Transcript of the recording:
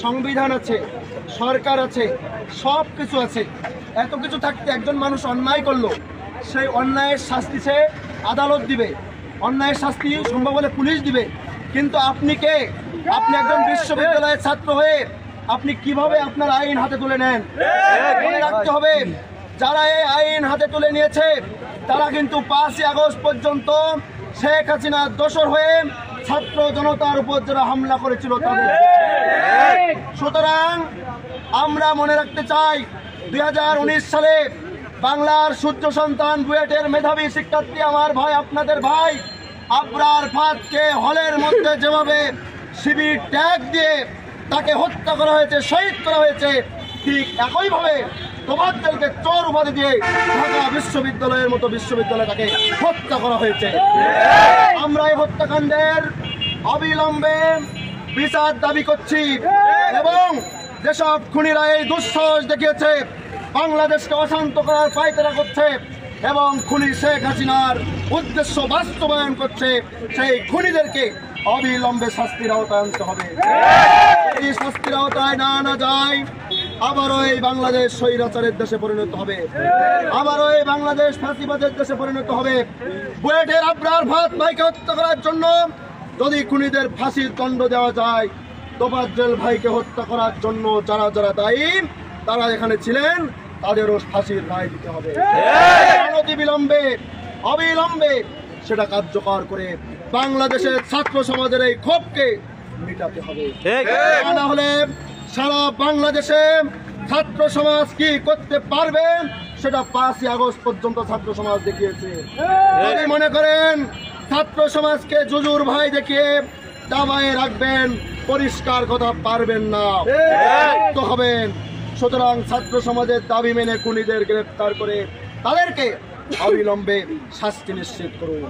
সংবিধান আছে, সরকার আছে, সব কিছু আছে। এত কিছু থাকতে একজন মানুষ অন্যায় করলো, সেই অন্যায়ের শাস্তি সে আদালত দিবে, অন্যায়ের শাস্তি সম্ভব হলে পুলিশ দিবে। কিন্তু আপনি কে? আপনি একজন বিশ্ববিদ্যালয়ের ছাত্র হয়ে আপনি কিভাবে আপনার আইন হাতে তুলে নেন? মনে রাখতে হবে, যারা এই আইন হাতে তুলে নিয়েছে তারা কিন্তু 5ই আগস্ট পর্যন্ত শেখ হাসিনার দোসর হয়ে ছাত্র জনতার উপর যারা হামলা করেছিল তাদের। সুতরাং আমরা মনে রাখতে চাই, 2019 সালে বাংলার সূর্য সন্তান বুয়েটের মেধাবী শিক্ষার্থী আমার ভাই, আপনাদের ভাই আবরার ফাতকে হলের মধ্যে যেভাবে শিবির ট্যাগ দিয়ে তাকে হত্যা করা হয়েছে, শহীদ করা হয়েছে, ঠিক একইভাবে তোফাজ্জলকে চোর উপাধি দিয়ে ঢাকা বিশ্ববিদ্যালয়ের মতো বিশ্ববিদ্যালয়ে তাকে হত্যা করা হয়েছে। আমরা এই হত্যাকাণ্ডের অবিলম্বে বিচার দাবি করছি এবং যেসব খুনিরা এই দুঃসাহস দেখিয়েছে বাংলাদেশকে অশান্ত করার পায়তারা করছে এবং খুনি শেখ হাসিনার উদ্দেশ্য বাস্তবায়ন করছে, সেই খুনিদেরকে অবিলম্বে শাস্তির আওতায় আনতে হবে। এই শাস্তির আওতায় না আনা যায়, আবারও এই বাংলাদেশ স্বৈরাচারের দেশে পরিণত হবে, আবারও এই বাংলাদেশ ফাঁসিবাদের দেশে পরিণত হবে। বুয়েটের আবরার ফাত ভাইকে হত্যা করার জন্য যদি খুনিদের ফাঁসির দণ্ড দেওয়া যায়, তোফাজ্জল ভাইকে হত্যা করার জন্য যারা যারা দায়ী তারা এখানে ছিলেন তাদেরও ফাঁসির রায় দিতে হবে। অনতিবিলম্বে অবিলম্বে সেটা কার্যকর করে বাংলাদেশের ছাত্র সমাজের এই ক্ষোভকে মেটাতে হবে। না হলে সারা বাংলাদেশে ছাত্র সমাজ কি করতে পারবে সেটা 5ই আগস্ট পর্যন্ত ছাত্র সমাজ দেখিয়েছে। যদি মনে করেন ছাত্র সমাজকে জুজুর ভাই দেখিয়ে দাবায় রাখবেন, পরিষ্কার কথা পারবেন না, তো হবেন। সুতরাং ছাত্র সমাজের দাবি মেনে খুনিদের গ্রেফতার করে তাদেরকে অবিলম্বে শাস্তি নিশ্চিত করুন।